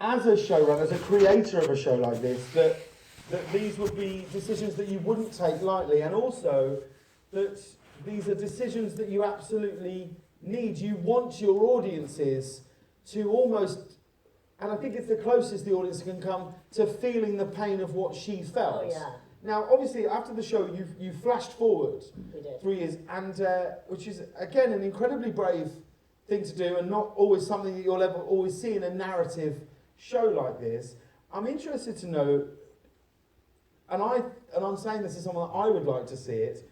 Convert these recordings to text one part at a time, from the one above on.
as a showrunner, as a creator of a show like this, that these would be decisions that you wouldn't take lightly, and also that these are decisions that you absolutely need. You want your audiences to almost, and I think it's the closest the audience can come to feeling the pain of what she felt. Oh, yeah. Now, obviously, after the show, you flashed forward 3 years, and which is, again, an incredibly brave thing to do, and not always something that you'll ever always see in a narrative show like this. I'm interested to know, and I'm saying this as someone that I would like to see it,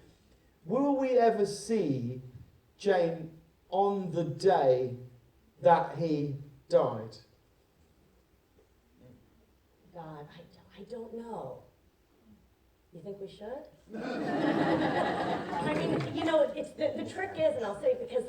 will we ever see Jane on the day that he died? God, I don't know. You think we should? I mean, you know, it's the trick is, and I'll say it because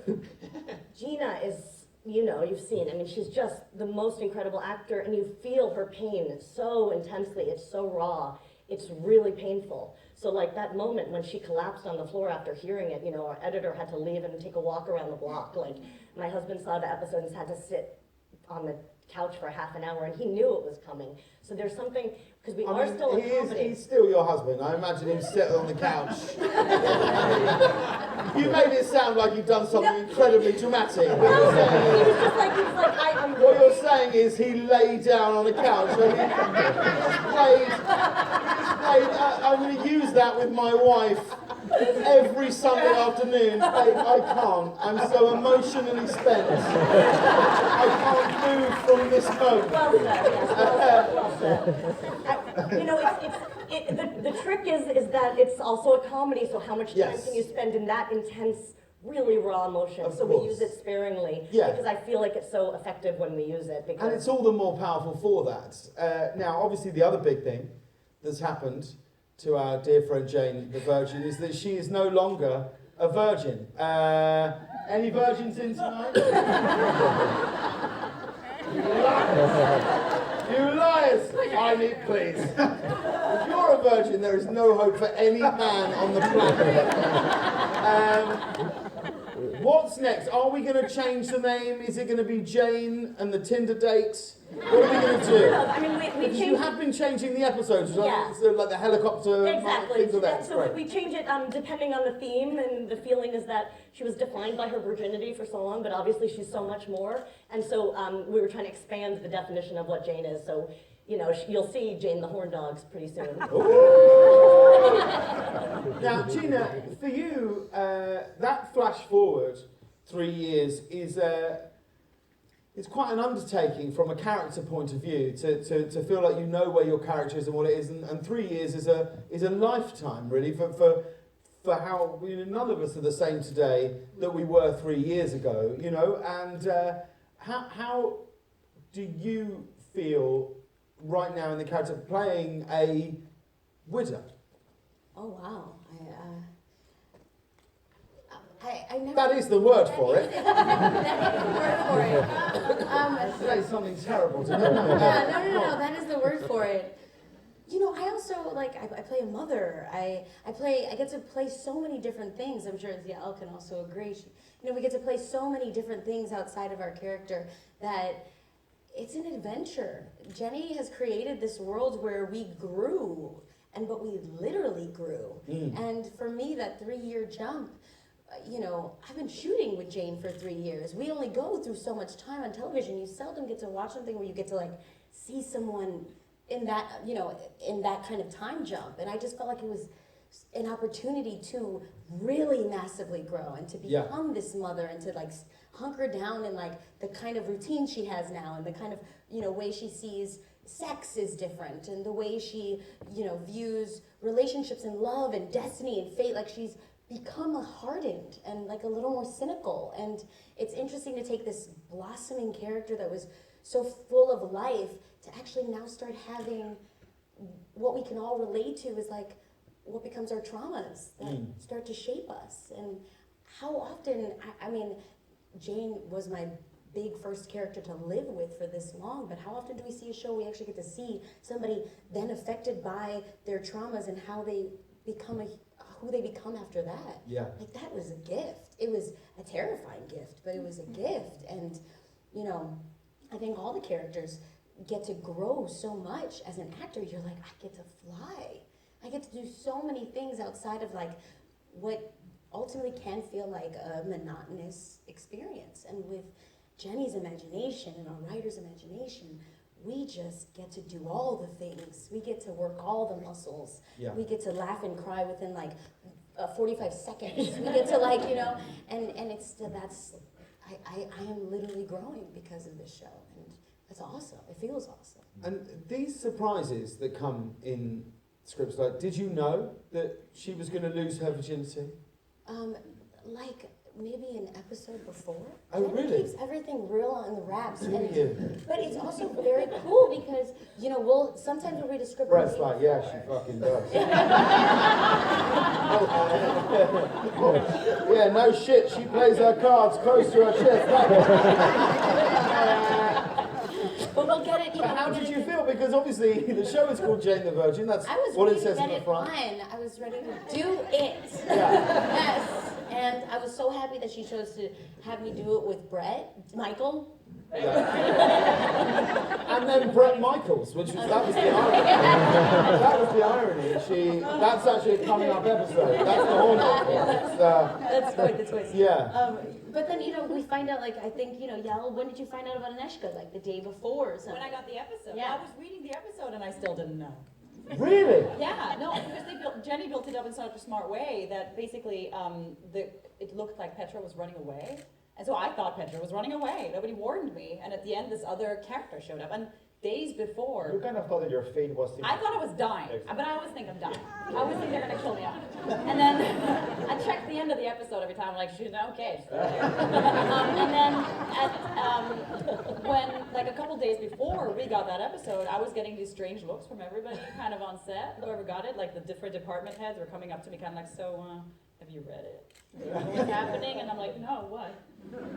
Gina is, you know, you've seen, I mean, she's just the most incredible actor, and you feel her pain so intensely, it's so raw, it's really painful. So like that moment when she collapsed on the floor after hearing it, you know, our editor had to leave and take a walk around the block. Like, my husband saw the episode and had to sit on the couch for half an hour, and he knew it was coming. So there's something, because we are still a comedy. He's still your husband. I imagine him sitting on the couch. You made it sound like you've done something incredibly dramatic. No, he was just like, I'm what you're saying is he lay down on the couch. I mean, I'm going to use that with my wife every Sunday afternoon. Babe, I can't. I'm so emotionally spent. I can't move from this moment. Well said, yes. Well said. You know, the trick is that it's also a comedy, so how much time can you spend in that intense, really raw emotion? So we use it sparingly, because I feel like it's so effective when we use it. And it's all the more powerful for that. Now, obviously, the other big thing that's happened to our dear friend Jane, the Virgin, is that she is no longer a virgin. Any virgins in tonight? You liars! I need, please. If you're a virgin, there is no hope for any man on the planet. What's next? Are we going to change the name? Is it going to be Jane and the Tinder dates? What are we going to do? I mean, we changed. You have been changing the episodes, Yeah. So like the helicopter, exactly. things like that. So we change it depending on the theme, and the feeling is that she was defined by her virginity for so long, but obviously she's so much more. And so we were trying to expand the definition of what Jane is. So, you know, you'll see Jane the Horn Dogs pretty soon. Now, Gina, for you, that flash forward 3 years is it's quite an undertaking from a character point of view to feel like you know where your character is and what it is, and 3 years is a lifetime really for how, you know, none of us are the same today that we were 3 years ago, you know, and how do you feel right now in the character playing a widow? Oh wow, I never. That is the word for it. That is the word for it. Say something terrible to me. Yeah, no, that is the word for it. You know, I also, like, I play a mother. I get to play so many different things. I'm sure Ziel can also agree. You know, we get to play so many different things outside of our character that it's an adventure. Jenny has created this world where we grew, but we literally grew. And for me, that 3-year jump, you know, I've been shooting with Jane for 3 years. We only go through so much time on television. You seldom get to watch something where you get to, like, see someone in that, you know, in that kind of time jump. And I just felt like it was an opportunity to really massively grow and to become this mother and to, like, hunker down in, like, the kind of routine she has now and the kind of, you know, way she sees sex is different, and the way she, you know, views relationships and love and destiny and fate. Like, she's become hardened and, like, a little more cynical. And it's interesting to take this blossoming character that was so full of life to actually now start having what we can all relate to is, like, what becomes our traumas that start to shape us. And how often, I mean, Jane was my big first character to live with for this long, but how often do we see a show we actually get to see somebody then affected by their traumas and how they become who they become after that? Yeah. Like, that was a gift. It was a terrifying gift, but it was a gift. And, you know, I think all the characters get to grow so much as an actor. You're like, I get to fly. I get to do so many things outside of like what ultimately can feel like a monotonous experience. And with Jenny's imagination and our writer's imagination, we just get to do all the things. We get to work all the muscles. Yeah. We get to laugh and cry within like 45 seconds. We get to like, you know, and it's, I am literally growing because of this show. And it's awesome. It feels awesome. And these surprises that come in scripts, like, did you know that she was going to lose her virginity? Like maybe an episode before. Oh, Jenny really? keeps everything real on the wraps. Do And you? but it's also very cool because, you know, sometimes we'll read a script. Brett's like, yeah, she fucking does. Yeah, no shit, she plays her cards close to her chest. But we'll get it, you know. But how did you feel? Because obviously the show is called Jane the Virgin. That's what it says in the front. I was ready to do it. Yeah. Yes. And I was so happy that she chose to have me do it with Michael. Yeah. And then Brett Michaels, that was the irony. That was the irony. That's actually a coming up episode. That's the whole That's quite the twist. Yeah. But then, you know, we find out, like, I think, you know, Yael, when did you find out about Aneshka? Like the day before or something? When I got the episode. Yeah. I was reading the episode and I still didn't know. Really? Yeah, no, because Jenny built it up in such a smart way that basically it looked like Petra was running away. And so I thought Petra was running away. Nobody warned me. And at the end, this other character showed up. And days before, You kind of thought that your fate was to... I thought I was dying, but I always think I'm dying. I always think they're gonna kill me off. And then I checked the end of the episode every time, I'm like, she's okay. And then when, like a couple days before we got that episode, I was getting these strange looks from everybody kind of on set, whoever got it, like the different department heads were coming up to me kind of like, so, have you read it? What's happening? And I'm like, no, what?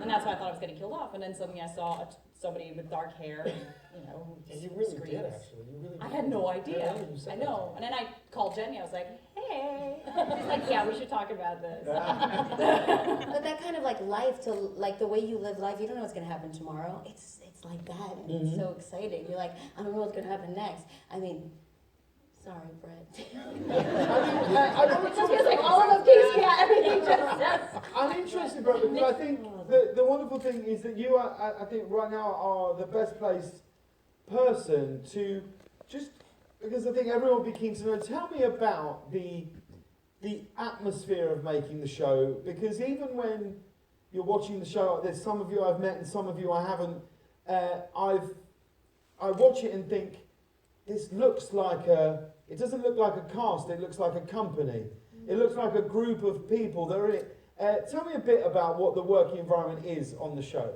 And that's why I thought I was getting killed off. And then suddenly I saw somebody with dark hair, and, you know, And you really screams. did, actually. You really I did. had no idea. Yeah, you said I know. And then I called Jenny. I was like, hey. She's like, yeah, we should talk about this. But that kind of like life, to like the way you live life, you don't know what's gonna happen tomorrow. It's like that, and it's so exciting. You're like, I don't know what's gonna happen next. I mean, sorry, Brett. I don't It just feels like all of the things, yeah, everything just says. I'm interested, Brett, because I think the wonderful thing is that you are, I think right now are the best placed person to just, because I think everyone would be keen to know, tell me about the atmosphere of making the show, because even when you're watching the show, there's some of you I've met and some of you I haven't, I watch it and think, this looks like it doesn't look like a cast, it looks like a company. It looks like a group of people that are in it. Tell me a bit about what the working environment is on the show.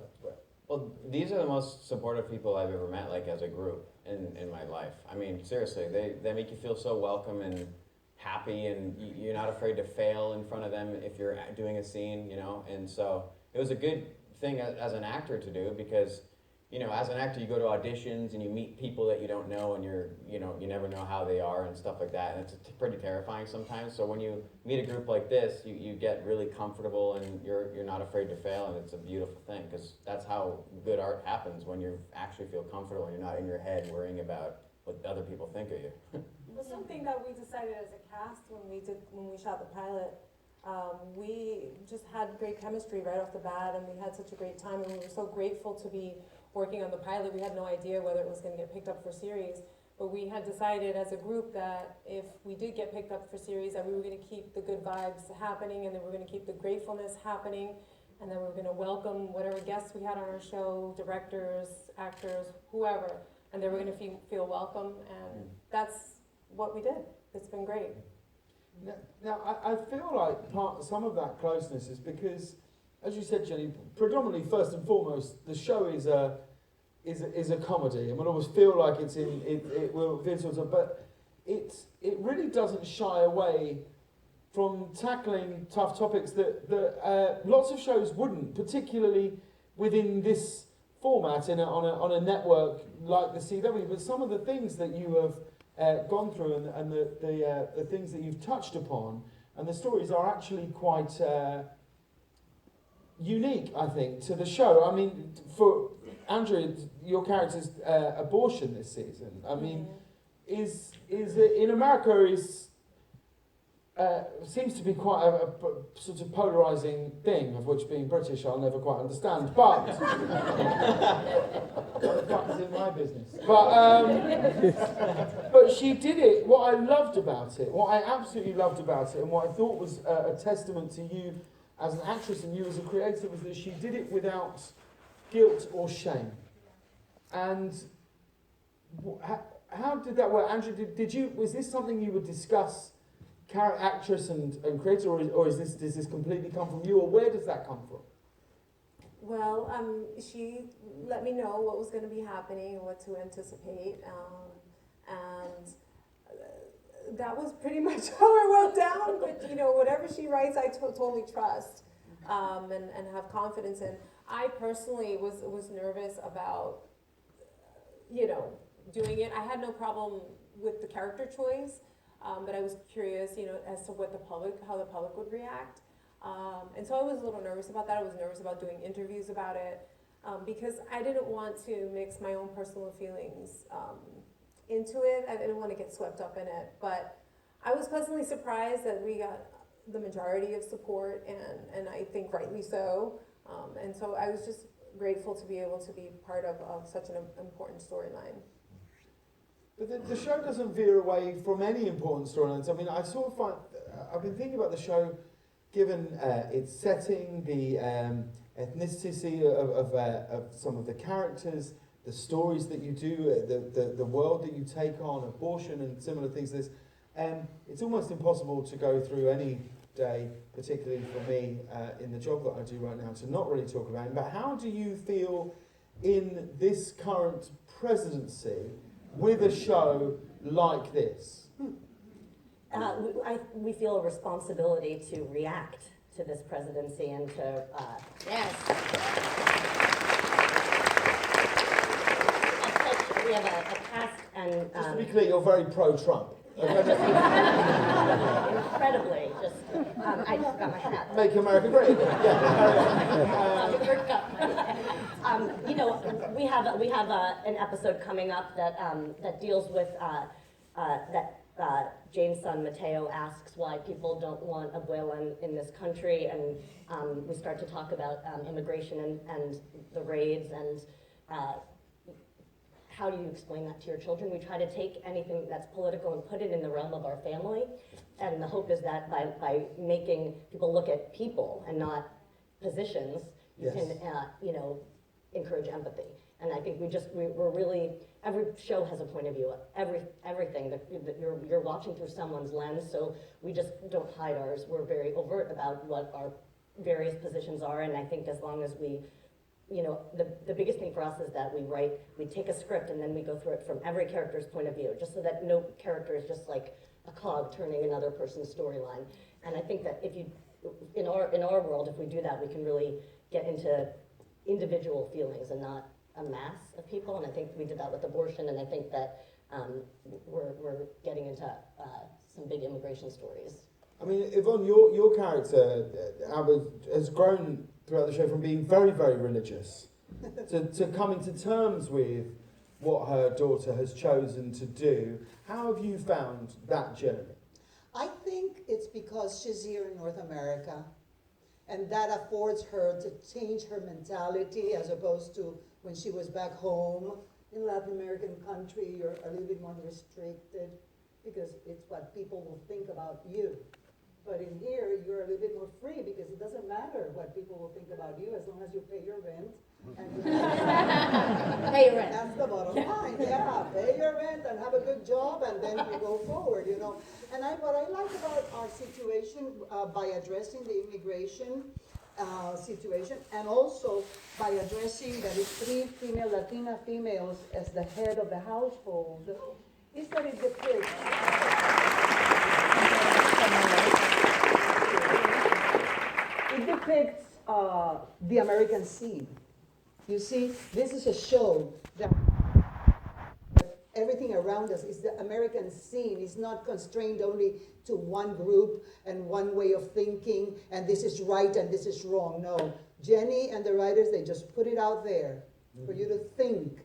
Well, these are the most supportive people I've ever met, like as a group in my life. I mean, seriously, they make you feel so welcome and happy, and you're not afraid to fail in front of them if you're doing a scene, you know. And so it was a good thing as an actor to do, because, you know, as an actor, you go to auditions and you meet people that you don't know, and you never know how they are and stuff like that, and it's pretty terrifying sometimes. So when you meet a group like this, you get really comfortable, and you're not afraid to fail, and it's a beautiful thing, because that's how good art happens, when you actually feel comfortable and you're not in your head worrying about what other people think of you. Well, something that we decided as a cast when we shot the pilot, we just had great chemistry right off the bat, and we had such a great time, and we were so grateful to be working on the pilot. We had no idea whether it was going to get picked up for series, but we had decided as a group that if we did get picked up for series, that we were going to keep the good vibes happening, and then we were going to keep the gratefulness happening, and then we were going to welcome whatever guests we had on our show, directors, actors, whoever, and they were going to feel welcome, and that's what we did. It's been great. Now I feel like some of that closeness is because, as you said, Jenny, predominantly, first and foremost, the show is a comedy, and will always feel like it's it will visuals, but it really doesn't shy away from tackling tough topics that lots of shows wouldn't, particularly within this format on a network like the CW. But some of the things that you have gone through and the things that you've touched upon and the stories are actually quite unique, I think, to the show. I mean, Andrew, your character's abortion this season. I mean, is it, in America is seems to be quite a sort of polarising thing, of which being British I'll never quite understand. But what the fuck is in my business? But she did it. What I loved about it, what I absolutely loved about it, and what I thought was a testament to you as an actress and you as a creator, was that she did it without guilt or shame. And how did that work? Andrew, did you, was this something you would discuss, actress and creator, or does this completely come from you, or where does that come from? Well, she let me know what was going to be happening and what to anticipate, and that was pretty much how it went down. But you know, whatever she writes, I totally trust and have confidence in. I personally was nervous about, you know, doing it. I had no problem with the character choice, but I was curious, you know, as to what how the public would react. And so I was a little nervous about that. I was nervous about doing interviews about it, because I didn't want to mix my own personal feelings into it. I didn't want to get swept up in it. But I was pleasantly surprised that we got the majority of support, and I think rightly so. And so I was just grateful to be able to be part of such an important storyline. But the show doesn't veer away from any important storylines. I mean, I sort of find, I've been thinking about the show, given its setting, the ethnicity of some of the characters, the stories that you do, the world that you take on, abortion and similar things to this. It's almost impossible to go through any day, particularly for me in the job that I do right now, to not really talk about it. But how do you feel in this current presidency with a show like this? We feel a responsibility to react to this presidency and to we have a cast and Just to be clear, you're very pro-Trump. incredibly I just got my hat. Make America great. You know, we have an episode coming up that deals with Jane's son Mateo asks why people don't want Abuela in this country, and we start to talk about immigration and the raids and how do you explain that to your children? We try to take anything that's political and put it in the realm of our family, and the hope is that by making people look at people and not positions, you can you know, encourage empathy. And I think we're really, every show has a point of view. Everything that you're watching through someone's lens, so we just don't hide ours. We're very overt about what our various positions are, and I think as long as we, you know, the biggest thing for us is that we take a script and then we go through it from every character's point of view, just so that no character is just like a cog turning another person's storyline. And I think that if you, in our world, if we do that, we can really get into individual feelings and not a mass of people. And I think we did that with abortion, and I think that we're getting into some big immigration stories. I mean, Yvonne, your character, has grown throughout the show from being very, very religious to coming to terms with what her daughter has chosen to do. How have you found that journey? I think it's because she's here in North America, and that affords her to change her mentality as opposed to when she was back home. In Latin American country, you're a little bit more restricted because it's what people will think about you. But in here, you're a little bit more free because it doesn't matter what people will think about you as long as you pay your rent. And Pay your rent. that's the bottom line. Yeah, pay your rent and have a good job, and then you go forward, you know. And what I like about our situation by addressing the immigration situation, and also by addressing that it's 3 female Latina females as the head of the household, is that it depicts the American scene. You see, this is a show that everything around us is the American scene. It's not constrained only to one group and one way of thinking, and this is right and this is wrong. No, Jenny and the writers, they just put it out there. for you to think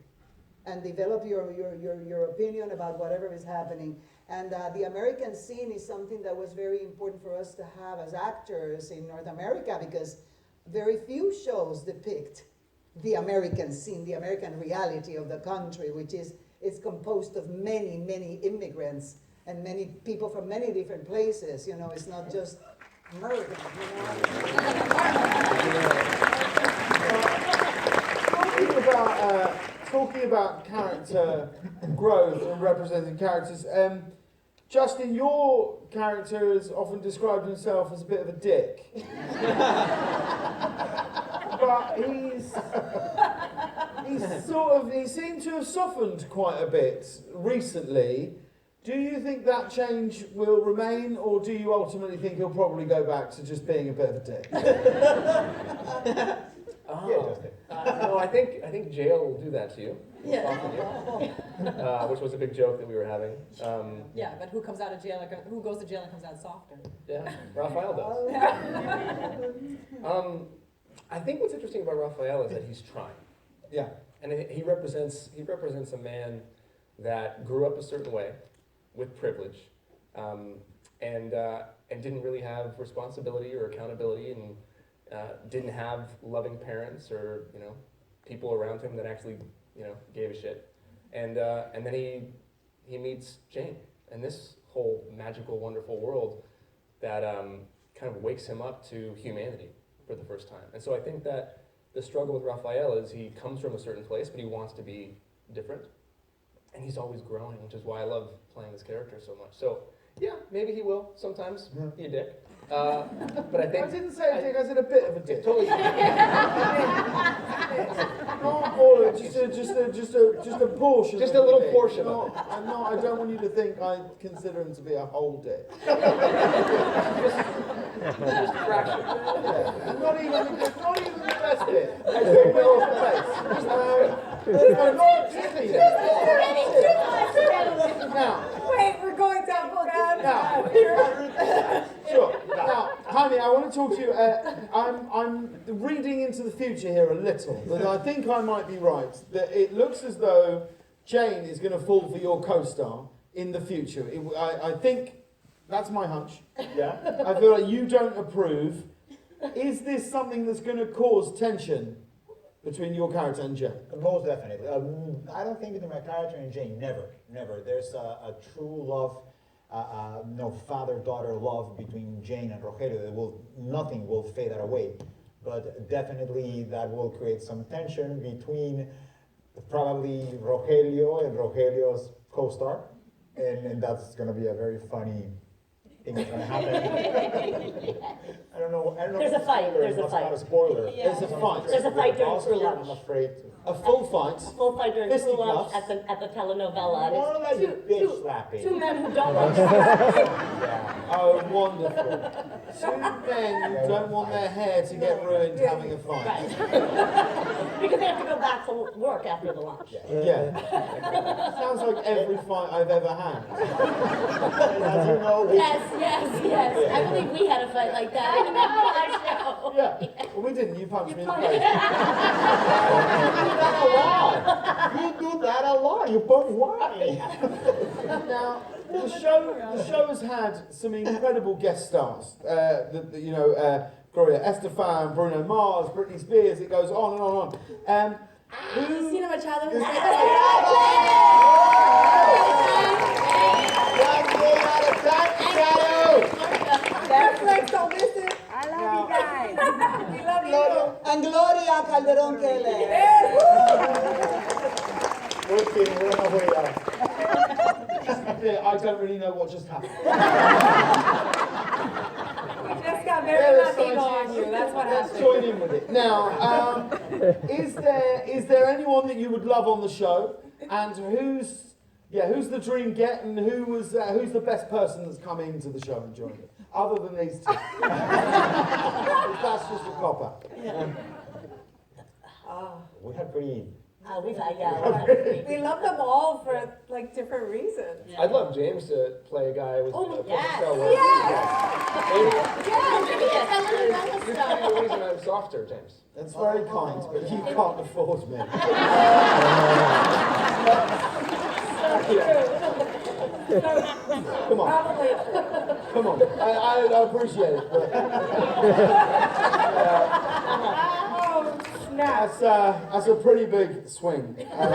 and develop your opinion about whatever is happening. And the American scene is something that was very important for us to have as actors in North America, because very few shows depict the American scene, the American reality of the country, which is it's composed of many, many immigrants and many people from many different places. You know, it's not just American, Talking about character growth and representing characters, Justin, your character has often described himself as a bit of a dick. But he seemed to have softened quite a bit recently. Do you think that change will remain, or do you ultimately think he'll probably go back to just being a bit of a dick? Yeah, Justin. No, I think jail will do that to you. Yeah. Which was a big joke that we were having. Yeah, but who comes out of jail, who goes to jail and comes out softer? Yeah, Rafael does. I think what's interesting about Rafael is that he's trying. Yeah. And he represents a man that grew up a certain way, with privilege, and didn't really have responsibility or accountability, and didn't have loving parents or people around him that actually gave a shit. And then he meets Jane, and this whole magical, wonderful world that kind of wakes him up to humanity for the first time. And so I think that the struggle with Rafael is he comes from a certain place, but he wants to be different. And he's always growing, which is why I love playing this character so much. So, yeah, maybe he will sometimes be a dick. But I think... I didn't say a dick, I said a bit of a dick. Totally. Not all of it, just a portion. Just of a little dick. portion of it. I don't want you to think I consider him to be a whole dick. Just a fraction. Yeah. Not even the best bit. I think we're off the base. Now, Wait, we're going down for that. sure. Now, honey, I want to talk to you. I'm reading into the future here a little, but I think I might be right. That it looks as though Jane is going to fall for your co-star in the future. I think that's my hunch. Yeah. I feel like you don't approve. Is this something that's going to cause tension between your character and Jane? Most definitely. I don't think between my character and Jane, never. There's a true love, father-daughter love between Jane and Rogelio. Nothing will fade that away. But definitely that will create some tension between probably Rogelio and Rogelio's co-star. And that's going to be a very funny thing that's going to happen. I don't know. There's a fight, there's a It's fight. not a spoiler. Yeah. There's a fight. There's a fight during crew lunch. I'm afraid to. A full fight. Full fight during crew lunch Fisticuffs. at the telenovela. And More like it's bitch slapping. two men who don't want to Yeah. Oh, wonderful. Two men who don't want their hair to get ruined having a fight. Right. Because they have to go back to work after the lunch. Yeah. Sounds like every fight I've ever had. As you know, we Yes. I believe we had a fight like that in that show. Yeah. Well, we didn't. You punched me in the face. You do that a lot. You put why? Now, the show has had some incredible guest stars. Gloria Estefan, Bruno Mars, Britney Spears. It goes on and on and on. Christina Machado. Netflix, don't miss it. I love you guys. We love you. And Gloria Calderón Keller. We're kidding. We're on our way out. Yeah, I don't really know what just happened. We just got very Latino on you. That's what Let's happened. join in with it. Now, is there anyone that you would love on the show? And who's the dream get, and who's the best person that's come into the show and joined it? Other than these two. That's just a cop-out. We had pretty We've had great. We love them all for like different reasons. Yeah. I'd love James to play a guy with Oh, a yes. star where- Telenovela You're star. the reason I'm softer, James. That's very kind, but you can't afford me. Come on. Probably. Come on. I appreciate it. But, Oh, snap. that's a pretty big swing. I'm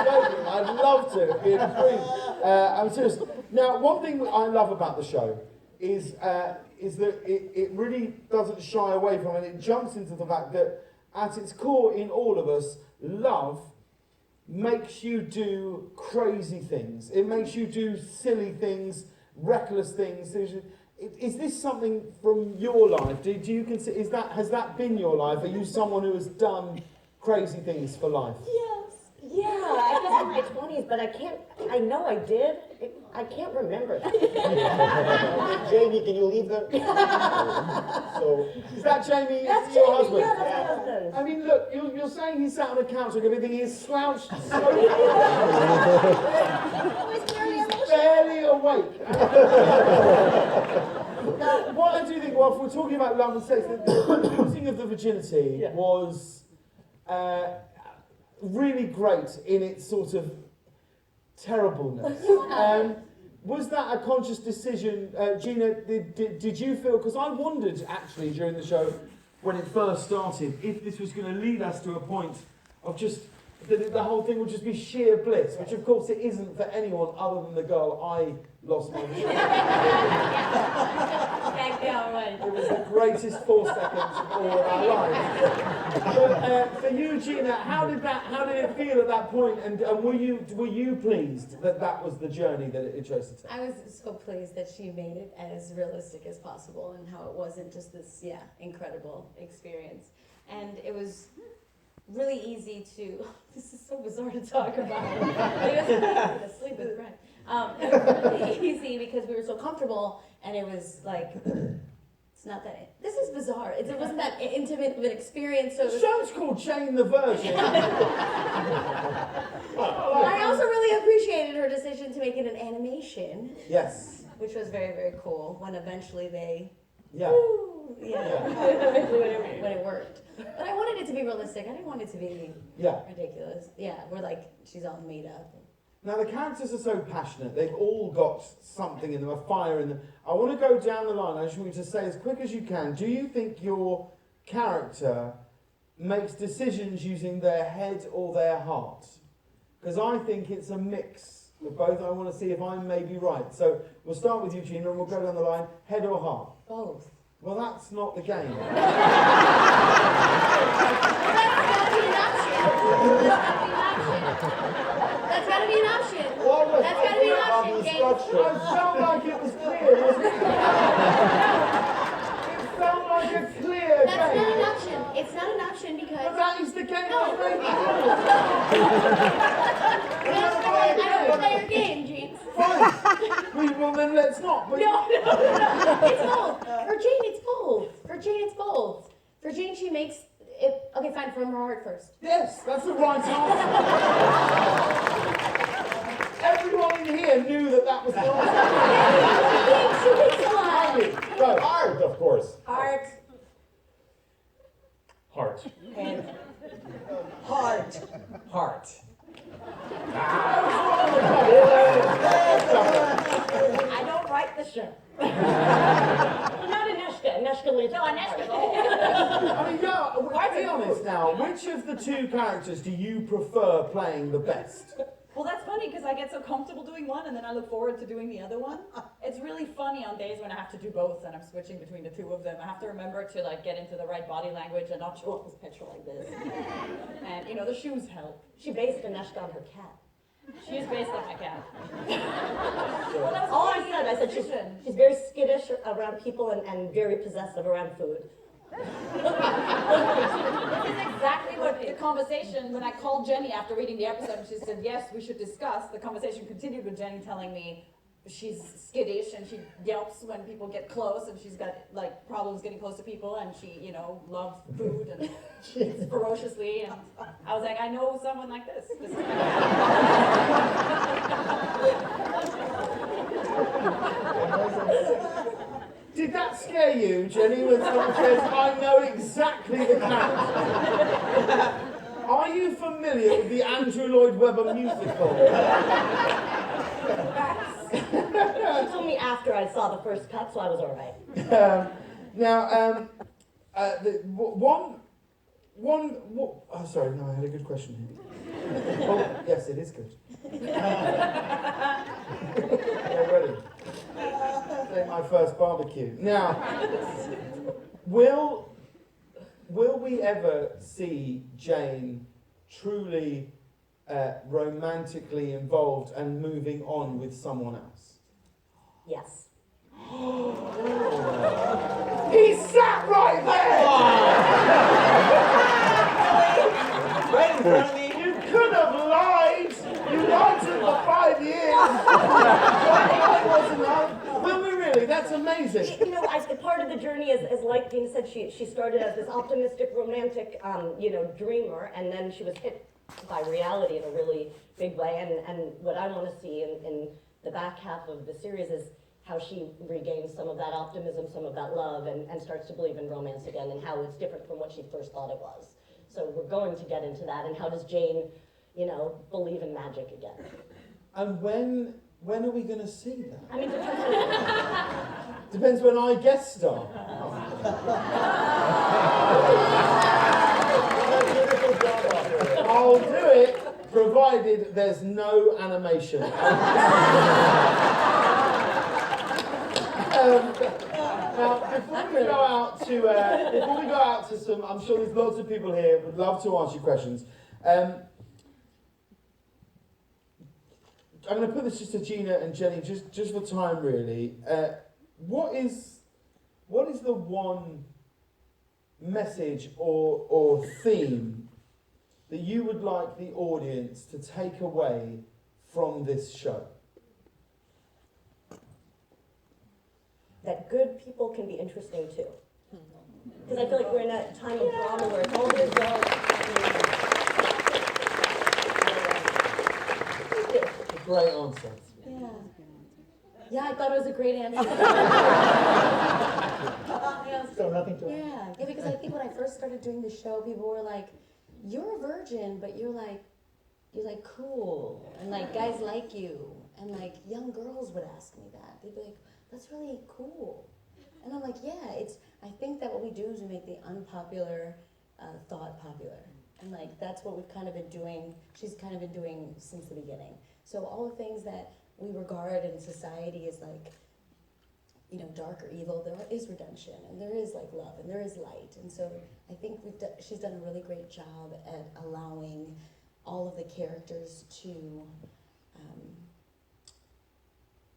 joking. I'd love to. It'd be a dream. I'm serious. Now, one thing I love about the show is that it really doesn't shy away from it. It jumps into the fact that at its core in all of us, love makes you do crazy things. It makes you do silly things, reckless things. Is this something from your life? Do you consider, has that been your life? Are you someone who has done crazy things for life? Yeah, I guess in my 20s, but I know I did. I can't remember that. Jamie, can you leave the? So, Is that Jamie? That's your Jamie, husband? yeah, that's my husband. I mean, look, you're saying he sat on a couch and everything. He's slouched so he's barely awake. Now, what I do think, well, if we're talking about love and sex, the losing of the virginity was really great in its sort of terribleness. Was that a conscious decision, Gina? Did you feel? Because I wondered actually during the show when it first started if this was going to lead us to a point of just that the whole thing would just be sheer bliss, which of course it isn't for anyone other than the girl I lost my virginity. It was the greatest 4 seconds of all of our lives. But, for you, Gina, how did it feel at that point? And were you pleased that that was the journey that it chose to take? I was so pleased that she made it as realistic as possible and how it wasn't just this, incredible experience. And it was really easy to, this is so bizarre to talk about. It was sleep with Brent. It was really easy because we were so comfortable and it was like, it's not that, this is bizarre. It wasn't that intimate of an experience. So The show's called Jane the Virgin. I also really appreciated her decision to make it an animation, Yes. which was very, very cool when eventually they, Yeah. eventually when it worked. But I wanted it to be realistic. I didn't want it to be Yeah. ridiculous. Yeah, we're like, she's all made up. Now the characters are so passionate. They've all got something in them, a fire in them. I want to go down the line. I just want you to say as quick as you can. Do you think your character makes decisions using their head or their heart? Because I think it's a mix of both. I want to see if I'm maybe right. So we'll start with you, Gina, and we'll go down the line. Head or heart? Both. Well, that's not the game. That's gotta be an option. What was That's gotta be an option, James. I felt like it was clear, wasn't it? It felt like a clear That's game. not an option. It's not an option But because that is the game I made. I don't play your game, James. Fine. Well, then let's not. But No. It's both. For Jane, it's both. For Jane, it's both. For Jane, she makes it. Okay, fine. From her heart first. yes, that's the right answer. Everyone in here knew that was the answer. She makes a lot. Go. art, of course. Art. Heart. And Heart. Heart. I don't write the show. Not Aneshka. Aneshka leads. No, Aneshka. I mean, yeah, be honest now. Which of the two characters do you prefer playing the best? Well, that's funny because I get so comfortable doing one and then I look forward to doing the other one. It's really funny on days when I have to do both and I'm switching between the two of them. I have to remember to like get into the right body language and not show up as Petra like this. And you know, the shoes help. She based Aneshka on her cat. She is based on my cat. Well, that's all I said. I said she's very skittish around people and very possessive around food. This is exactly what the conversation, when I called Jenny after reading the episode and she said, yes, we should discuss, the conversation continued with Jenny telling me, she's skittish and she yelps when people get close, and she's got like problems getting close to people, and she, you know, loves food and she eats ferociously. And I was like, I know someone like this. This is Did that scare you, Jenny, when someone says, I know exactly the character? Are you familiar with the Andrew Lloyd Webber musical? She told me after I saw the first cut, so I was all right. Oh, sorry, no, I had a good question here. Oh, yes, it is good. Already. Say my first barbecue. Now, will we ever see Jane truly romantically involved and moving on with someone else? Yes. He sat right there! Right in front of me. You could have lied! You lied to him for 5 years! Will we really? That's amazing. You know, part of the journey is like Gina said, she started as this optimistic, romantic, dreamer, and then she was hit by reality in a really big way. And what I want to see in the back half of the series is how she regains some of that optimism, some of that love, and starts to believe in romance again, and how it's different from what she first thought it was. So we're going to get into that, and how does Jane, believe in magic again? And when are we going to see that? I mean, Depends when I guest star. I'll do it, provided there's no animation. Now, before we go out to some, I'm sure there's lots of people here who would love to ask you questions. I'm going to put this just to Gina and Jenny, just for time, really. What is the one message or theme that you would like the audience to take away from this show? that good people can be interesting too. Because I feel like we're in a time of drama where it's all resolved. Great answer. Yeah. Yeah, I thought it was a great answer. So nothing to Yeah, because I think when I first started doing the show, people were like, "You're a virgin, but you're like cool, and like guys like you." And like young girls would ask me that. They'd be like, "That's really cool." And I'm like, "Yeah, I think that what we do is we make the unpopular thought popular." And like that's what we've kind of been doing. She's kind of been doing since the beginning. So all the things that we regard in society as like, dark or evil, there is redemption, and there is like love, and there is light. And so I think she's done a really great job at allowing all of the characters to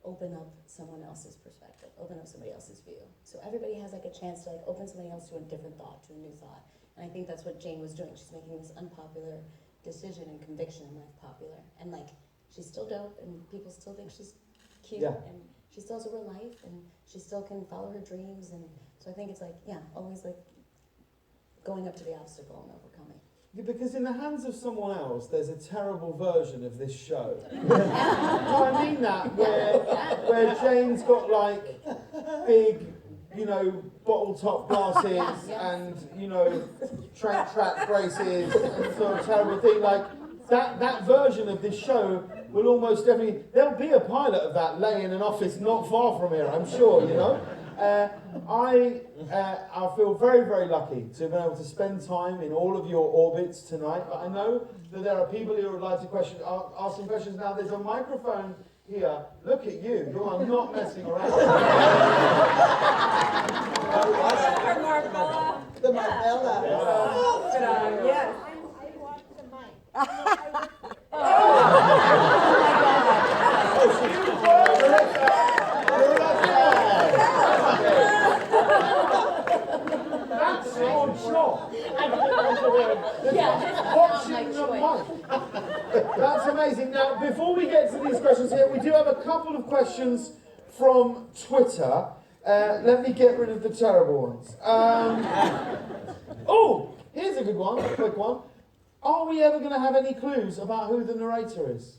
open up someone else's perspective, open up somebody else's view. So everybody has like a chance to like open somebody else to a different thought, to a new thought. And I think that's what Jane was doing. She's making this unpopular decision and conviction in life popular. And like, she's still dope, and people still think she's cute, and she still has a real life, and she still can follow her dreams. And so I think it's like, always like going up to the obstacle and overcoming. Yeah, because in the hands of someone else, there's a terrible version of this show. Do I mean that? Where Jane's got like big, bottle top glasses and, train track braces and sort of terrible thing. Like that version of this show will almost definitely, there'll be a pilot of that laying in an office not far from here, I'm sure, I feel very, very lucky to have been able to spend time in all of your orbits tonight. But I know that there are people who would like to ask some questions now. There's a microphone here. Look at you. You are not messing around. The Marcella. Yes. I want the mic. That's your job. I didn't want to win. Watching the mic. That's amazing. Now, before we get to these questions here, we do have a couple of questions from Twitter. Let me get rid of the terrible ones. Oh, here's a good one, a quick one. Are we ever going to have any clues about who the narrator is?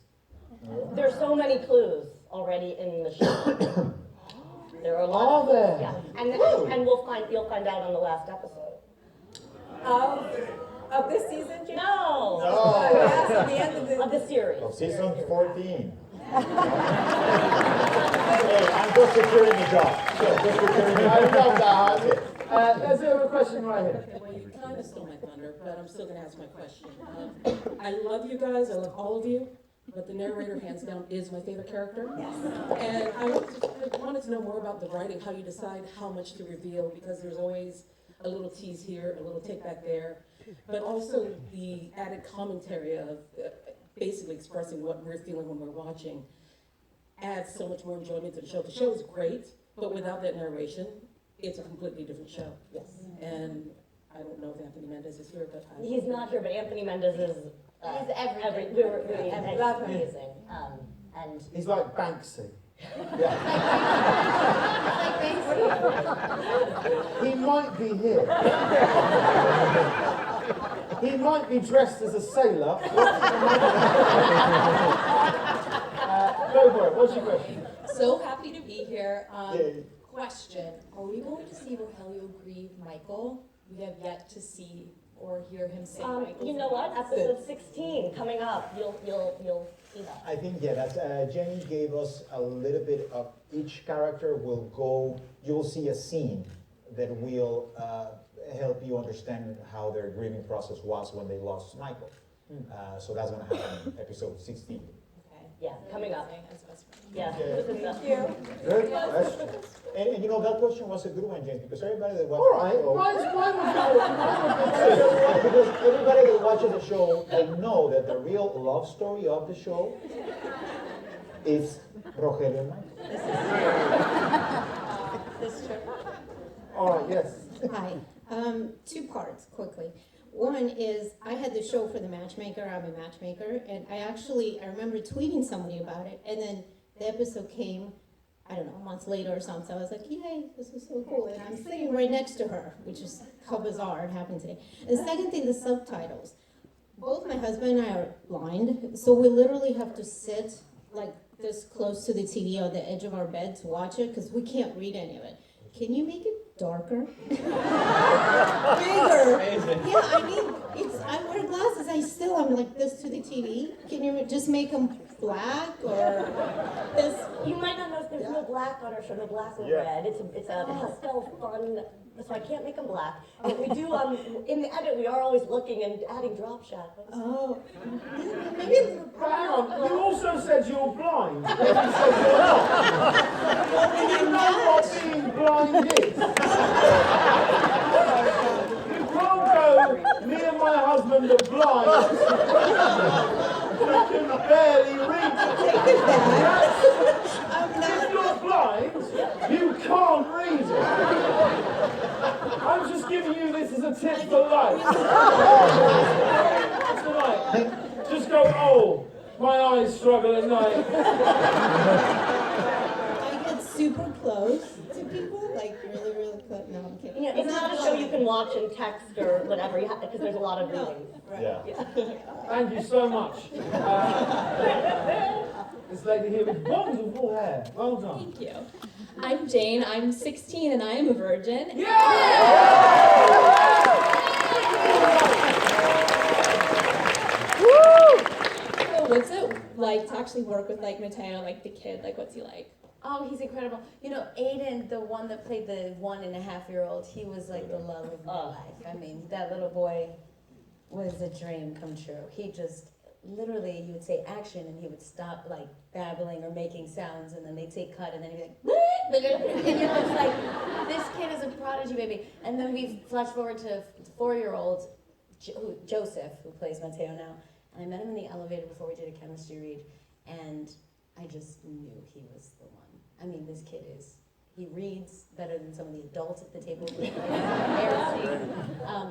There's so many clues already in the show. There are a lot. Are there? Yeah, and you'll find out on the last episode. Of this season, Gina? No. Yes, at the end Of the series. Of season 14. Hey, I'm just securing the job. Just securing the I love that. Let's have a question right here. Okay, well, you kind of stole my thunder, but I'm still going to ask my question. I love you guys. I love all of you. But the narrator, hands down, is my favorite character. Yes. And I wanted to know more about the writing, how you decide how much to reveal, because there's always a little tease here, a little take back there, but also the added commentary of basically expressing what we're feeling when we're watching adds so much more enjoyment to the show. The show is great, but without that narration, it's a completely different show. Yes. And I don't know if Anthony Mendez is here, but He's not here, but Anthony Mendez is. He's everything. We were amazing. And He's like Banksy. He might be here. He might be dressed as a sailor. Go for it. What's your question? So happy to be here. Yay. Question: are we going to see Rogelio grieve Michael? We have yet to see or hear him say Michael. you know what? Episode 16 coming up. You'll see that. I think, yeah, that's, Jenny gave us a little bit of each character will go, you'll see a scene that will help you understand how their grieving process was when they lost Michael. So that's going to happen in episode 16. Okay. Yeah, coming up. As best friend. Yeah. Thank you. Good. And you know, that question was a good one, James, because everybody that All watches right. the show, Why because everybody that watches the show, they know that the real love story of the show is Rogelio and Michael. This is true. All right. Yes. Hi. Two parts, quickly. One is, I had the show for the Matchmaker, I'm a matchmaker, and I remember tweeting somebody about it, and then the episode came, I don't know, a month later or something, so I was like, yay, this is so cool, and I'm sitting right next to her, which is how bizarre it happened today. And the second thing, the subtitles. Both my husband and I are blind, so we literally have to sit like this close to the TV on the edge of our bed to watch it, because we can't read any of it. Can you make it darker? Bigger? Amazing. Yeah, I mean, I wear glasses, I'm like this to the TV. Can you just make them black or this? You might not notice there's no black on our show, no black or red. It's a pastel fun, so I can't make them black. But we do, in the edit, we are always looking and adding drop shadows. Oh, maybe. But hang on. You also said you're blind. Then you said you're not. Do you know what being blind is? You can't go, me and my husband are blind. We can barely read. If you're blind, you can't read it. I'm just giving you this as a tip for life. Tonight, just go, oh, my eyes struggle at night. I get super close to people, like really, really close. No, I'm kidding. It's not a show you can watch and text or whatever, because there's a lot of reading. Yeah. Thank you so much. This lady here with wonderful hair. Well done. Thank you. I'm Jane. I'm 16 and I am a virgin. So what's it like to actually work with like Mateo, like the kid? Like, what's he like? Oh, he's incredible. You know, Aiden, the one that played the 1.5-year-old, he was like the love of my life. I mean, that little boy was a dream come true. He just, literally, you would say action and he would stop like babbling or making sounds, and then they'd say cut, and then he'd be like, and you know, it's like, this kid is a prodigy baby. And then we flash forward to 4-year-old Joseph, who plays Mateo now. And I met him in the elevator before we did a chemistry read, and I just knew he was the one. I mean, this kid is He reads better than some of the adults at the table.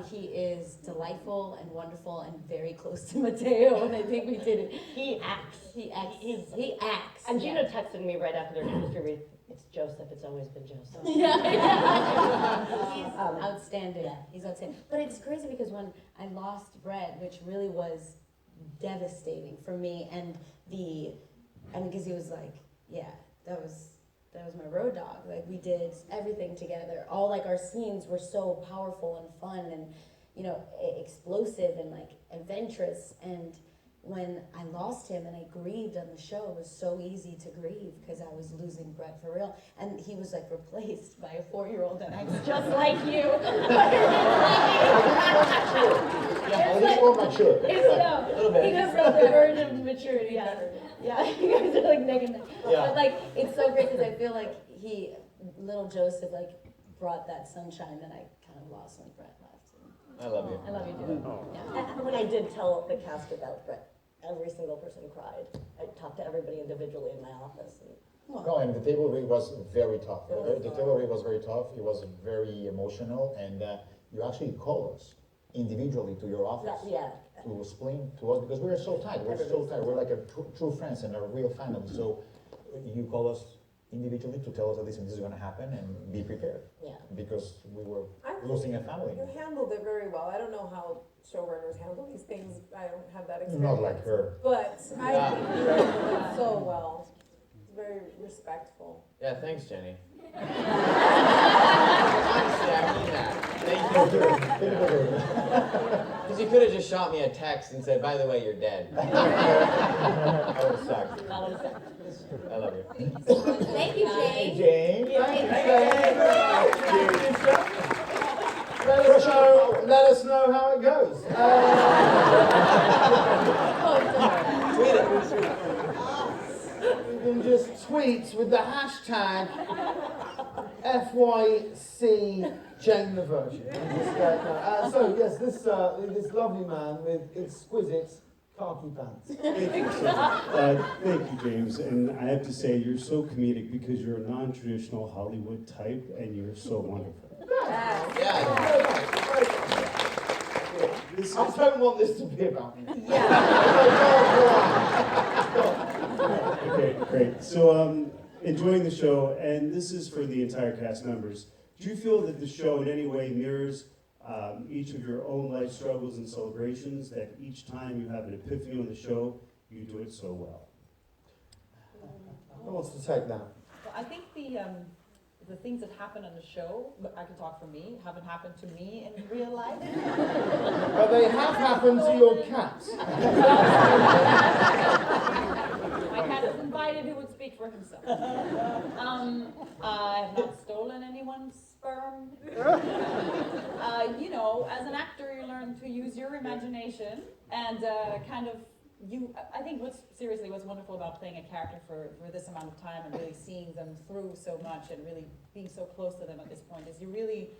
He is delightful and wonderful and very close to Mateo, and I think we did it. He acts. He acts. He acts. And Gina yeah. texted me right after their chemistry read, it's Joseph, it's always been Joseph. He's outstanding. Yeah. He's outstanding. But it's crazy because when I lost Brett, which really was devastating for me, and because he was like, yeah, that was my road dog. Like, we did everything together. All like our scenes were so powerful and fun and, you know, explosive and like adventurous. And when I lost him and I grieved on the show, it was so easy to grieve because I was losing Brett for real. And he was like replaced by a 4-year-old that acts just like you. Yeah, a little more mature. He just the verge of maturity. Yeah. Yeah, you guys are like neck and neck. Yeah. But like, it's so great because I feel like little Joseph, like brought that sunshine that I kind of lost when Brett left. I love you. I love you too. Yeah. And when I did tell the cast about Brett, every single person cried. I talked to everybody individually in my office. No, and the table read was very tough. The table read was very tough. It was very emotional, and you actually call us individually to your office. Yeah. To explain to us, because we're so tight. We're like a true friends and a real family. So you call us individually to tell us that this is going to happen and be prepared. Yeah. Because we were losing a family. You handled it very well. I don't know how showrunners handle these things. I don't have that experience. Not like her. But I think you handled it so well. Very respectful. Yeah, thanks, Jenny. Honestly, I mean that. Thank you. Because you could have just shot me a text and said, by the way, you're dead. That would have sucked. I love you. Thank you, Jane. Jane. Let us know how it goes. Tweet it. You can just tweet with the hashtag FYC Jane the Virgin. So yes, this lovely man with exquisite khaki pants. Thank you, James. And I have to say, you're so comedic because you're a non-traditional Hollywood type, and you're so wonderful. Yeah. I don't want this to be about me. Okay, great. So, enjoying the show, and this is for the entire cast members. Do you feel that the show in any way mirrors each of your own life struggles and celebrations, that each time you have an epiphany on the show, you do it so well? Who wants to take that? Well, I think the things that happen on the show, I can talk for me, haven't happened to me in real life. But they have happened to your cat. My cat is invited, who would speak for himself. I have not stolen anyone's sperm. You know, as an actor, you learn to use your imagination and I think what's wonderful about playing a character for this amount of time and really seeing them through so much and really being so close to them at this point is you really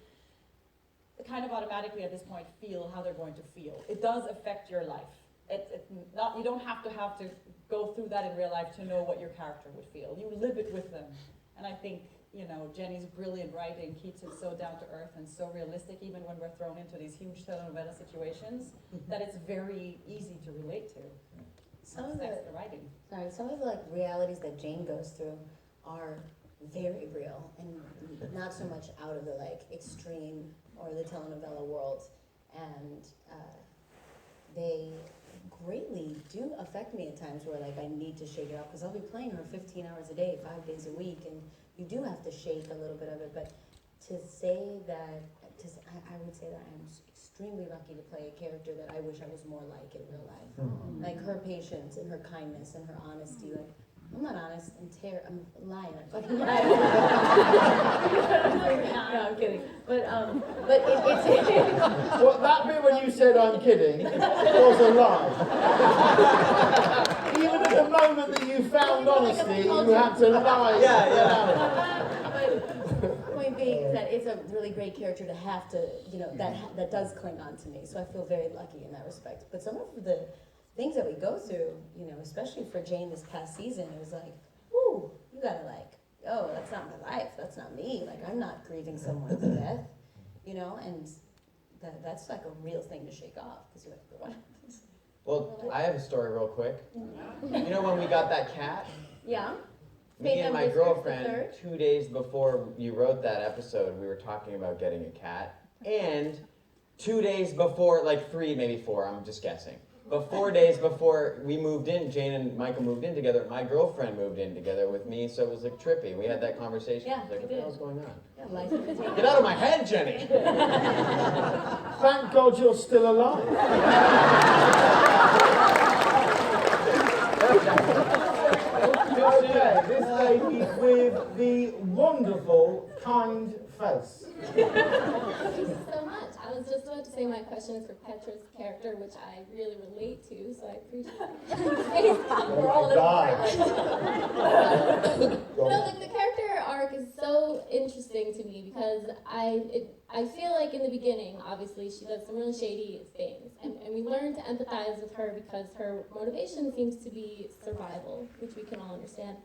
kind of automatically at this point feel how they're going to feel. It does affect your life. You don't have to go through that in real life to know what your character would feel. You live it with them. And I think, you know, Jenny's brilliant writing keeps it so down to earth and so realistic, even when we're thrown into these huge telenovela situations, that it's very easy to relate to. Some of the writing. Some of the like realities that Jane goes through are very real and not so much out of the like extreme or the telenovela world, and they greatly do affect me at times where like I need to shake it up because I'll be playing her 15 hours a day, 5 days a week, and you do have to shake a little bit of it. But to say that, I would say that I'm extremely lucky to play a character that I wish I was more like in real life. Like her patience and her kindness and her honesty. Like, I'm not honest, I'm a liar. Fucking liar. No, I'm kidding. But it's Well, that bit when you said I'm kidding was a lie. Even at the moment that you found honesty, you had to lie. Point being that it's a really great character to have to, you know, that does cling on to me. So I feel very lucky in that respect. But some of the things that we go through, you know, especially for Jane this past season, it was like, ooh, you gotta like oh, that's not my life, that's not me, like I'm not grieving someone's death, you know, and that's like a real thing to shake off, because you're like, what? Well, I have a story real quick. You know when we got that cat? Yeah? Me and my Wizards the girlfriend, third? 2 days before you wrote that episode, we were talking about getting a cat. And 2 days before, like 3, maybe 4, I'm just guessing. But 4 days before we moved in, Jane and Michael moved in together, my girlfriend moved in together with me, so it was like trippy. We had that conversation. Yeah, I was like, what the hell's going on? Yeah, life imitates. Get out of my head, Jenny! Thank God you're still alive. Okay, this lady with the wonderful, kind face. Thank you so much. I was just about to say my question is for Petra's character, which I really relate to, so I appreciate it. We're all in No, like the character arc is so interesting to me because I feel like in the beginning, obviously, she does some really shady things, and we learn to empathize with her because her motivation seems to be survival, which we can all understand.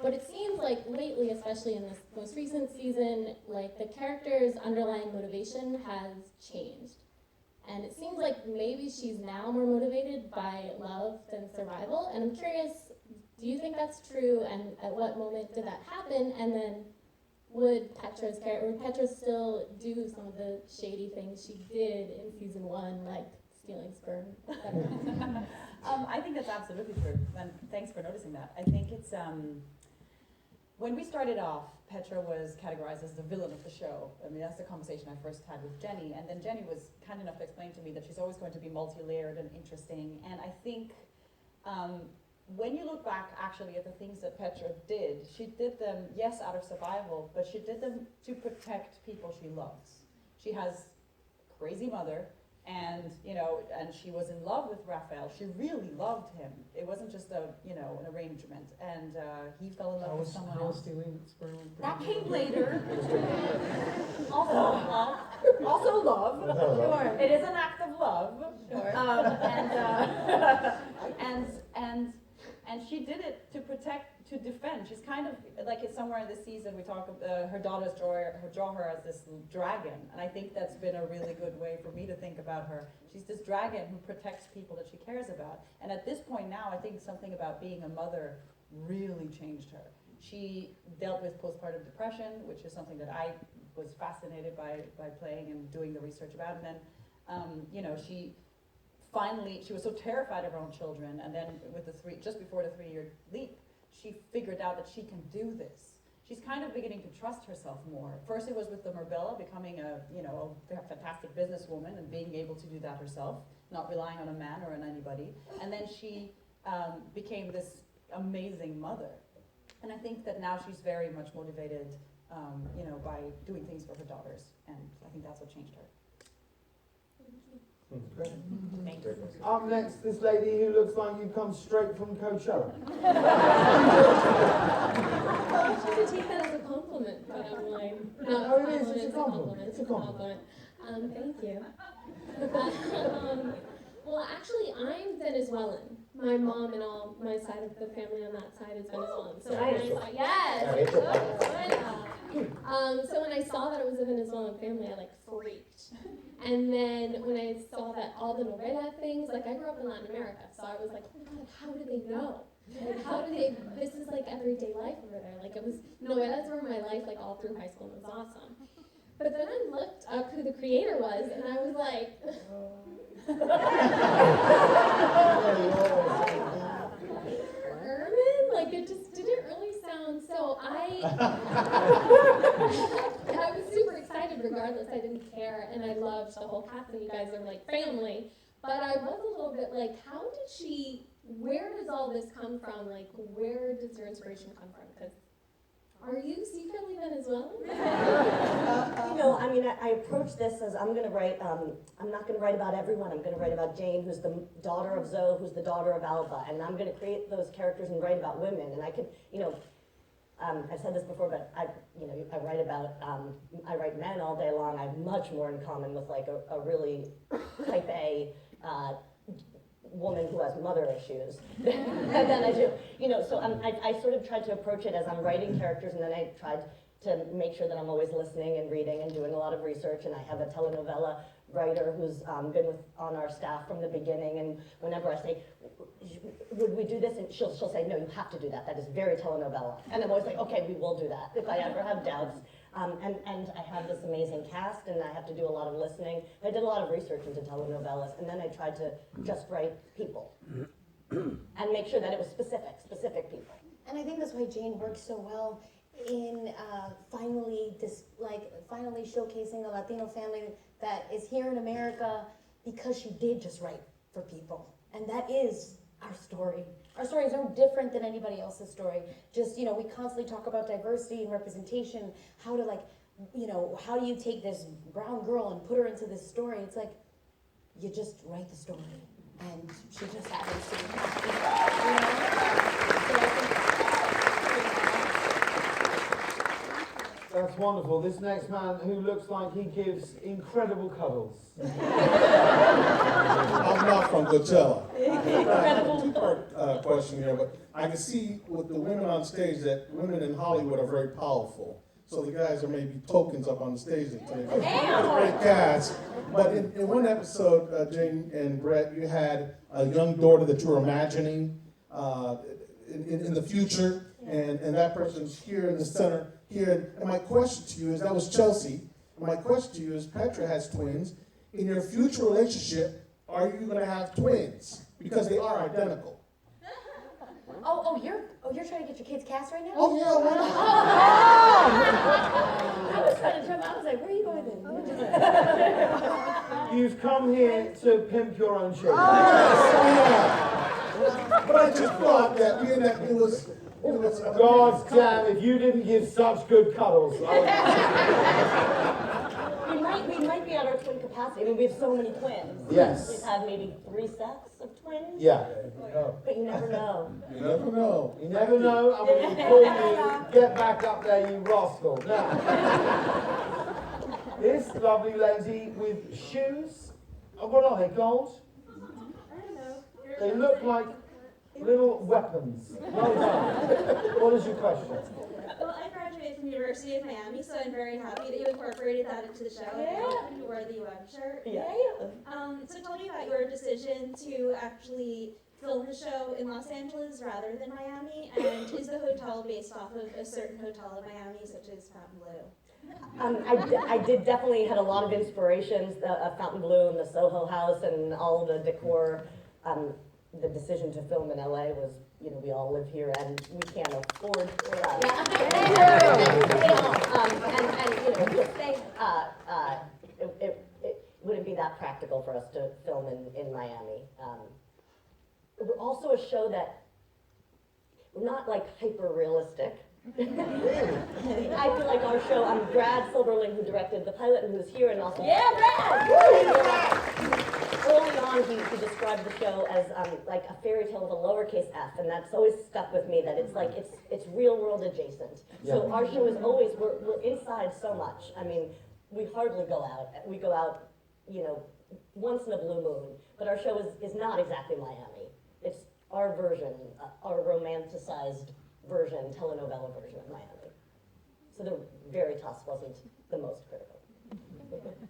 But it seems like lately, especially in this most recent season, like the character's underlying motivation has changed. And it seems like maybe she's now more motivated by love than survival. And I'm curious, do you think that's true? And at what moment did that happen? And then would Petra still do some of the shady things she did in season 1, like stealing sperm, etc.? I think that's absolutely true, and thanks for noticing that. I think it's, when we started off, Petra was categorized as the villain of the show. I mean, that's the conversation I first had with Jenny, and then Jenny was kind enough to explain to me that she's always going to be multi-layered and interesting, and I think when you look back actually at the things that Petra did, she did them, yes, out of survival, but she did them to protect people she loves. She has a crazy mother, and and she was in love with Rafael. She really loved him. It wasn't just an arrangement. And he fell in love with someone else. Stealing sperm? That came later. Also love. Also love. Sure. It is an act of love. Sure. And she did it to protect, to defend. She's kind of like, it's somewhere in this season we talk about her daughters draw her as this dragon, and I think that's been a really good way for me to think about her. She's this dragon who protects people that she cares about, and at this point now, I think something about being a mother really changed her. She dealt with postpartum depression, which is something that I was fascinated by playing and doing the research about, and then she was so terrified of her own children, and then with just before the 3-year leap, she figured out that she can do this. She's kind of beginning to trust herself more. First it was with the Marbella, becoming a fantastic businesswoman and being able to do that herself, not relying on a man or on anybody. And then she became this amazing mother. And I think that now she's very much motivated, by doing things for her daughters, and I think that's what changed her. Great. Thank you. Up next, this lady who looks like you come straight from Coachella. I was trying to take that as a compliment, but I'm like, no, it is. It's a compliment. It's a compliment. Thank you. Well, actually, I'm Venezuelan. My mom and all my side of the family on that side is Venezuelan. So when I saw, yes, so when I saw that it was a Venezuelan family, I freaked. And then when I saw that all the novela things, I grew up in Latin America, so I was like, oh my God, how do they know? How do they, this is everyday life over there. It was, novelas were my life all through high school, and it was awesome. But then I looked up who the creator was, and I was like, Ermin? It just didn't really sound, so and I was super excited regardless, I didn't care, and I loved the whole cast, and you guys are family, but I was a little bit how did where does all this come from? Where does your inspiration come from? Because are you secretly Venezuelan? I approach this as I'm going to write, I'm not going to write about everyone. I'm going to write about Jane, who's the daughter of Zoe, who's the daughter of Alba, and I'm going to create those characters and write about women. And I can, I've said this before, but I write men all day long. I have much more in common with a really type A, woman who has mother issues than I do. You know, so I sort of tried to approach it as I'm writing characters, and then I tried to make sure that I'm always listening and reading and doing a lot of research. And I have a telenovela writer who's been on our staff from the beginning, and whenever I say, would we do this? And she'll say, no, you have to do that. That is very telenovela. And I'm always like, okay, we will do that if I ever have doubts. And I have this amazing cast, and I have to do a lot of listening. I did a lot of research into telenovelas, and then I tried to just write people and make sure that it was specific people. And I think that's why Jane works so well in finally showcasing a Latino family that is here in America, because she did just write for people. And that is our story. Our story is no different than anybody else's story. Just, you know, we constantly talk about diversity and representation, how to, like, you know, how do you take this brown girl and put her into this story? It's like, you just write the story, and she just happens to be That's wonderful. This next man, who looks like he gives incredible cuddles. I'm not from Coachella. Two-part question here, but I can see with the women on stage that women in Hollywood are very powerful. So the guys are maybe tokens up on the stage until they great cast. But in one episode, Jane and Brett, you had a young daughter that you were imagining in the future, and that person's here in the center here. And my question to you is, that was Chelsea. And my question to you is, Petra has twins. In your future relationship, are you going to have twins? Because they are identical. You're trying to get your kids cast right now? Oh, yeah, why not? I was trying to jump out. I was like, where are you going then? You've come here to pimp your own children. But I just thought that being that it was God damn, if you didn't give such good cuddles. We might be at our twin capacity. I mean, we have so many twins. Yes. We've had maybe 3 sets of twins. Yeah. But you never know. You never know. You never know. I'm going to call you, get back up there, you rascal. Now, this lovely lady with shoes, what are they, gold? I don't know. They look like little weapons. Well done. What is your question? Well, I graduated from University of Miami, so I'm very happy that you incorporated that into the show. And you wore the UM shirt. Yeah. So tell me about your decision to actually film the show in Los Angeles rather than Miami, and is the hotel based off of a certain hotel in Miami, such as Fontainebleau? I did definitely had a lot of inspirations, Fontainebleau and the Soho House and all the decor. The decision to film in LA was, you know, we all live here and we can't afford that. And you know, just say, it wouldn't be that practical for us to film in Miami. We're also a show that we're not like hyper realistic. I feel like our show, Brad Silberling, who directed the pilot and who's here, and also Brad! Early on, he described the show as like a fairy tale with a lowercase f, and that's always stuck with me, that it's like it's real world adjacent. Yeah. So our show is always, we're inside so much. I mean, we hardly go out. We go out, you know, once in a blue moon, but our show is not exactly Miami. It's our version, our romanticized version, telenovela version of Miami. So the Veritas wasn't the most critical.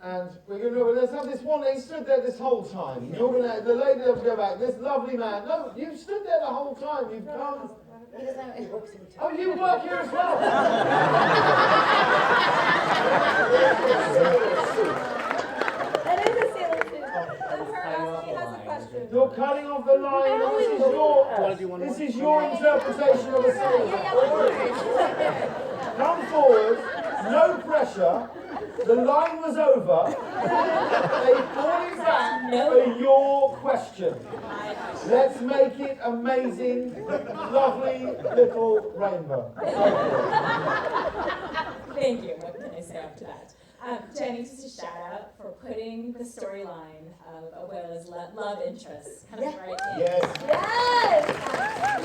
And we're going to, let's have this one, he stood there this whole time. You're gonna, the lady will go back, this lovely man. No, you've stood there the whole time, you've come. He doesn't have, he works here too. Oh, you work here as well? That is a sailor suit. You're cutting off the line, and this is your interpretation of a sailor. Come forward, no pressure. The line was over. They brought it back for your question. Let's make it amazing, lovely little rainbow. Thank you. What can I say after that? Jenny, just a shout out for putting the storyline of Abuela's love interest kind of right in. Yes!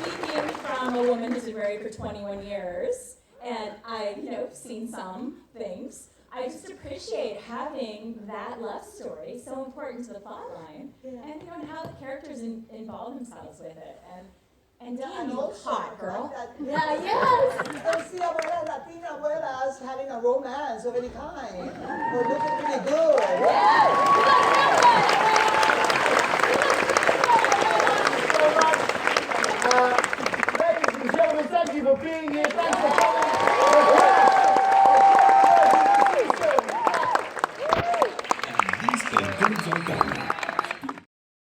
Speaking from a woman who's been married for 21 years, and I've seen some things. I just appreciate having that love story so important to the plot line, and you know, and how the characters involve themselves with it. And damn, you also hot girl. Yeah, yes. You don't see abuelas, Latina abuelas having a romance of any kind. Or looking really good. Ladies and gentlemen, thank you for being here. Thanks for coming.